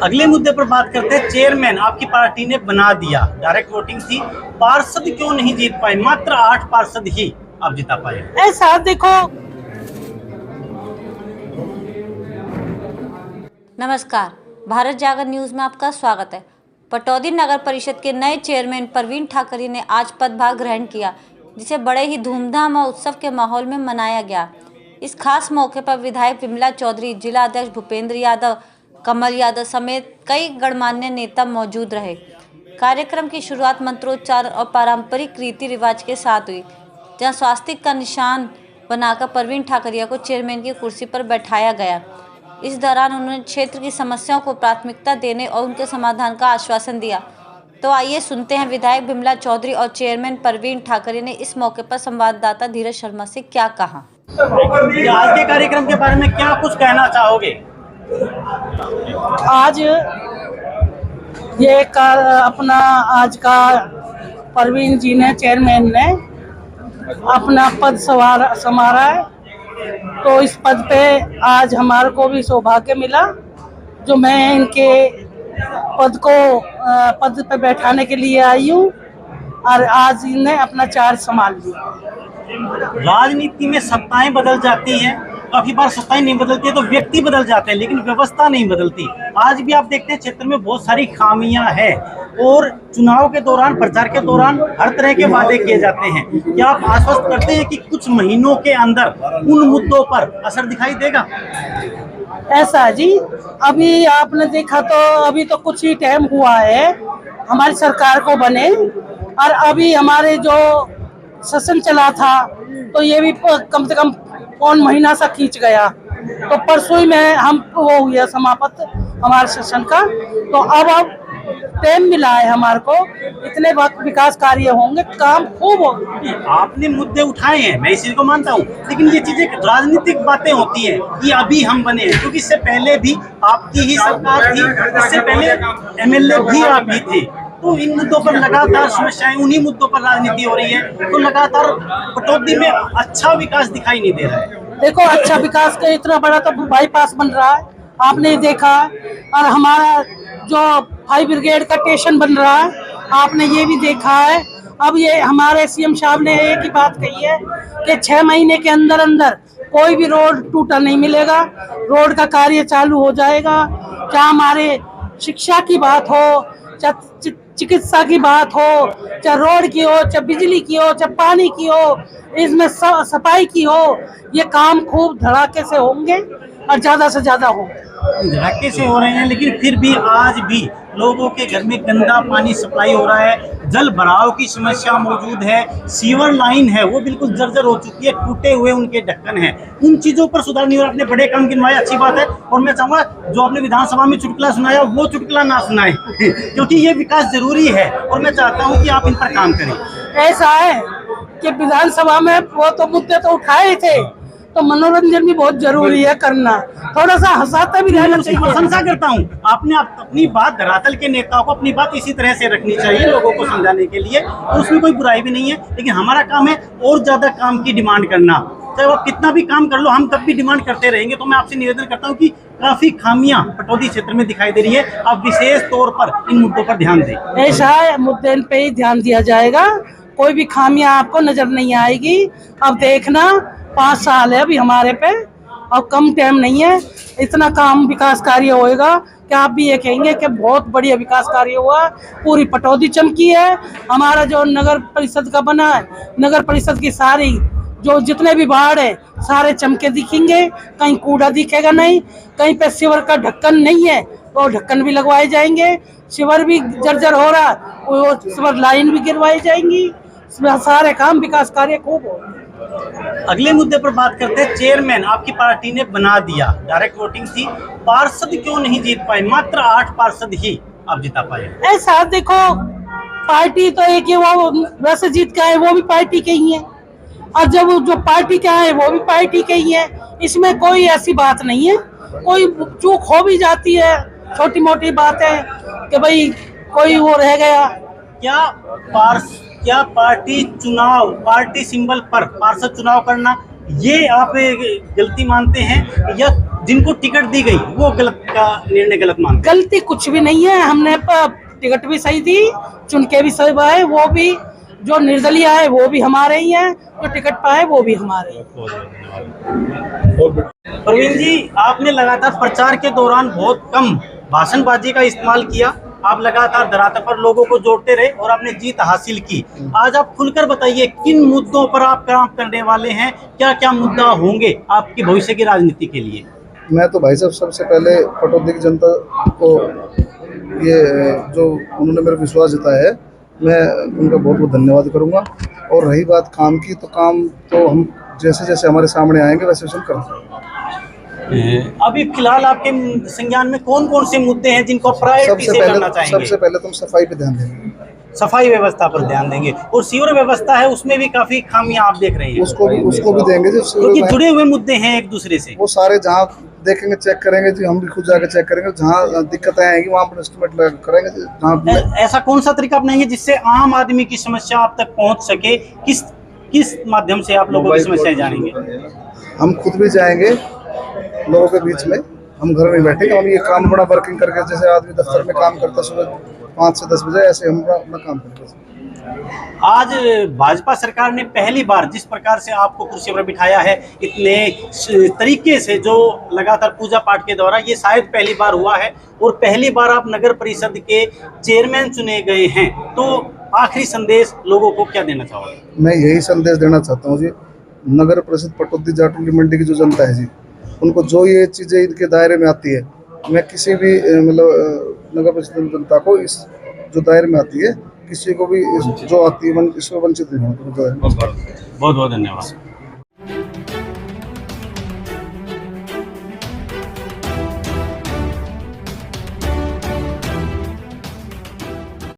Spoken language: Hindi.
अगले मुद्दे पर बात करते हैं। चेयरमैन आपकी पार्टी ने बना दिया, डायरेक्ट वोटिंग थी, पार्षद क्यों नहीं जीत पाए? मात्र 8 पार्षद ही आप जिता पाए। ऐसा देखो, नमस्कार, भारत जागरण न्यूज में आपका स्वागत है। पटौदी नगर परिषद के नए चेयरमैन प्रवीण ठाकरे ने आज पदभार ग्रहण किया, जिसे बड़े ही धूमधाम और उत्सव के माहौल में मनाया गया। इस खास मौके पर विधायक विमला चौधरी, जिला अध्यक्ष भूपेंद्र यादव, कमल यादव समेत कई गणमान्य नेता मौजूद रहे। कार्यक्रम की शुरुआत मंत्रोच्चार और पारंपरिक रीति रिवाज के साथ हुई, जहां स्वास्तिक का निशान बनाकर प्रवीण ठाकरिया को चेयरमैन की कुर्सी पर बैठाया गया। इस दौरान उन्होंने क्षेत्र की समस्याओं को प्राथमिकता देने और उनके समाधान का आश्वासन दिया। तो आइए सुनते हैं विधायक विमला चौधरी और चेयरमैन प्रवीण ठाकरे ने इस मौके पर संवाददाता धीरज शर्मा से क्या कहा। आज के कार्यक्रम के बारे में क्या कुछ कहना चाहोगे? आज ये अपना आज का प्रवीण जी ने, चेयरमैन ने अपना पद संभाला है, तो इस पद पे आज हमारे को भी सौभाग्य मिला, जो मैं इनके पद पे बैठाने के लिए आई हूँ और आज इन्हें अपना चार्ज संभाल लिया। राजनीति में सत्ताएं बदल जाती हैं, काफी बार सत्ताएं नहीं बदलती है तो व्यक्ति बदल जाते हैं, लेकिन व्यवस्था नहीं बदलती। आज भी आप देखते हैं क्षेत्र में बहुत सारी खामियां हैं और चुनाव के दौरान, प्रचार के दौरान हर तरह के वादे किए जाते हैं। क्या आप आश्वस्त करते हैं कि कुछ महीनों के अंदर उन मुद्दों पर असर दिखाई देगा? ऐसा जी, अभी आपने देखा तो अभी तो कुछ ही टाइम हुआ है हमारी सरकार को बने, और अभी हमारे जो सेशन चला था तो ये भी कम से कम कौन महीना सा खींच गया, तो परसों ही में हम वो हुआ समाप्त हमारे सेशन का। तो अब टाइम मिला है हमारे को, इतने वक्त विकास कार्य होंगे, काम खूब होंगे। आपने मुद्दे उठाए हैं, मैं इसी को मानता हूँ, लेकिन ये चीजें राजनीतिक बातें होती हैं कि अभी हम बने हैं, क्योंकि इससे पहले भी आपकी ही सरकार थी, इससे पहले एमएलए भी आप ही थे। तो इन मुद्दों पर लगातार समस्याएं, उन्हीं मुद्दों पर राजनीति हो रही है, तो लगातार पटौदी में अच्छा विकास दिखाई नहीं दे रहा है। देखो, अच्छा विकास का इतना बड़ा तो बाईपास बन रहा है, आपने देखा, और हमारा जो फायर ब्रिगेड का स्टेशन बन रहा है, आपने ये भी देखा है। अब ये हमारे सीएम साहब ने एक ही बात कही है कि 6 महीने के अंदर अंदर कोई भी रोड टूटा नहीं मिलेगा, रोड का कार्य चालू हो जाएगा। चाहे हमारे शिक्षा की बात हो, चाहे चिकित्सा की बात हो, चाहे रोड की हो, चाहे बिजली की हो, चाहे पानी की हो, इसमें सफाई की हो, ये काम खूब धड़ाके से होंगे और ज्यादा से ज्यादा होंगे। धड़ाके से हो रहे हैं, लेकिन फिर भी आज भी लोगों के घर में गंदा पानी सप्लाई हो रहा है, जल भराव की समस्या मौजूद है, सीवर लाइन है वो बिल्कुल जर्जर हो चुकी है, टूटे हुए उनके ढक्कन हैं। उन चीजों पर सुधार नहीं हो रहा। आपने बड़े काम गिनवाए, अच्छी बात है, और मैं चाहूंगा जो आपने विधानसभा में चुटकुला सुनाया वो चुटकुला ना सुनाए क्योंकि ये विकास जरूरी है और मैं चाहता हूँ कि आप इन पर काम करें। ऐसा है कि विधानसभा में वो तो मुद्दे तो उठाए थे, तो मनोरंजन भी बहुत जरूरी है करना, थोड़ा सा हंसाता भी रहना चाहिए। प्रशंसा करता हूँ, आपने अपनी बात, धरातल के नेताओं को अपनी बात इसी तरह से रखनी चाहिए लोगों को समझाने के लिए, और उसमें कोई बुराई भी नहीं है। लेकिन हमारा काम है और ज्यादा काम की डिमांड करना, चाहे आप कितना भी काम कर लो, हम तब भी डिमांड करते रहेंगे। तो मैं आपसे निवेदन करता हूँ कि काफी खामियां पटौदी क्षेत्र में दिखाई दे रही है, आप विशेष तौर पर इन मुद्दों पर ध्यान दें। ऐसा है, मुद्दे पे ही ध्यान दिया जाएगा, कोई भी खामियां आपको नजर नहीं आएगी। अब देखना, 5 साल है अभी हमारे पे, और कम टाइम नहीं है, इतना काम विकास कार्य होएगा कि आप भी ये कहेंगे कि बहुत बढ़िया विकास कार्य हुआ। पूरी पटौदी चमकी है। हमारा जो नगर परिषद का बना है, नगर परिषद की सारी जो जितने भी वार्ड है सारे चमके दिखेंगे, कहीं कूड़ा दिखेगा नहीं, कहीं पे सीवर का ढक्कन नहीं है तो ढक्कन भी लगवाए जाएंगे, सीवर भी जर्जर हो रहा वो सीवर लाइन भी गिरवाई जाएंगी, सारे काम विकास कार्य खूब हो। अगले मुद्दे पर बात करते हैं। चेयरमैन आपकी पार्टी ने बना दिया, डायरेक्ट वोटिंग थी, पार्षद क्यों नहीं जीत पाए? मात्र 8 पार्षद ही आप जिता पाए। ऐसा देखो, पार्टी तो एक ही, वो वैसे जीत का है वो भी पार्टी के ही है, और जब जो पार्टी का है वो भी पार्टी के ही है, इसमें कोई ऐसी बात नहीं है। कोई चूक हो भी जाती है, छोटी मोटी बात है कि भाई कोई वो रह गया। क्या पार्टी चुनाव, पार्टी सिंबल पर पार्षद चुनाव करना ये आप गलती मानते हैं या जिनको टिकट दी गई वो गलत का निर्णय गलत मानते गलती कुछ भी नहीं है। हमने टिकट भी सही दी, चुन के भी सही आए, वो भी जो निर्दलीय आए वो भी हमारे ही हैं, जो टिकट पाए वो भी हमारे। प्रवीण जी, आपने लगातार प्रचार के दौरान बहुत कम भाषणबाजी का इस्तेमाल किया, आप लगातार धरातल पर लोगों को जोड़ते रहे और आपने जीत हासिल की। आज आप खुलकर बताइए किन मुद्दों पर आप काम करने वाले हैं, क्या क्या मुद्दा होंगे आपकी भविष्य की राजनीति के लिए? मैं तो भाई साहब सबसे पहले पटौदी की जनता को ये जो उन्होंने मेरा विश्वास जताया है, मैं उनका बहुत बहुत धन्यवाद करूंगा। और रही बात काम की, तो काम तो हम जैसे जैसे हमारे सामने आएंगे वैसे वैसे हम करते हैं। अभी फिलहाल आपके संज्ञान में कौन कौन से मुद्दे हैं जिनको प्रायोरिटी से करना चाहेंगे? सबसे पहले तुम सफाई पे ध्यान देंगे, सफाई व्यवस्था पर ध्यान देंगे, और सीवर व्यवस्था है उसमें भी काफी खामियां आप देख रहे हैं, उसको भी देंगे जी। क्योंकि जुड़े हुए मुद्दे हैं एक दूसरे से। वो सारे जहाँ देखेंगे चेक करेंगे जी, हम भी खुद जाके चेक करेंगे, जहाँ दिक्कतें आएंगी वहाँ पर एस्टिमेट करेंगे जी। जहाँ ऐसा कौन सा तरीका अपनाएंगे जिससे आम आदमी की समस्या आप तक पहुंच सके? किस माध्यम से आप लोगों की समस्याएं जानेंगे? हम खुद भी जाएंगे लोगों के बीच में, हम घर में बैठेंगे, हम ये काम बड़ा वर्किंग करके, जैसे आदमी दफ्तर में काम करता सुबह 5 से 10 बजे, ऐसे हम अपना काम करते। आज भाजपा सरकार ने पहली बार जिस प्रकार से आपको कुर्सी पर बिठाया है, इतने तरीके से जो लगातार पूजा पाठ के द्वारा, ये शायद पहली बार हुआ है और पहली बार आप नगर परिषद के चेयरमैन चुने गए हैं, तो आखिरी संदेश लोगों को क्या देना चाहोगे? मैं यही संदेश देना चाहता हूँ जी, नगर परिषद पटौदी जाटुली मंडी की जो जनता है जी, उनको जो ये चीज़ें इनके दायरे में आती है, मैं किसी भी मतलब नगर परिषद जनता को इस जो दायरे में आती है, किसी को भी जो आती है इसमें वंचित नहीं होना। बहुत बहुत धन्यवाद।